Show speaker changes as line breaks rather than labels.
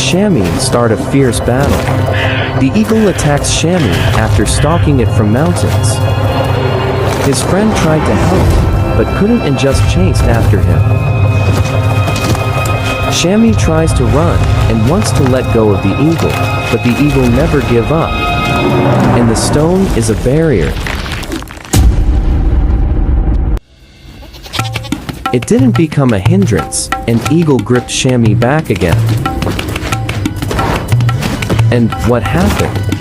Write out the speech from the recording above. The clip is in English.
Shammy start a fierce battle. The eagle attacks Shammy after stalking it from mountains. His friend tried to help, but couldn't and just chased after him. Shammy tries to run and wants to let go of the eagle, but the eagle never give up. And the stone is a barrier. It didn't become a hindrance, and eagle gripped Shammy back again. And what happened?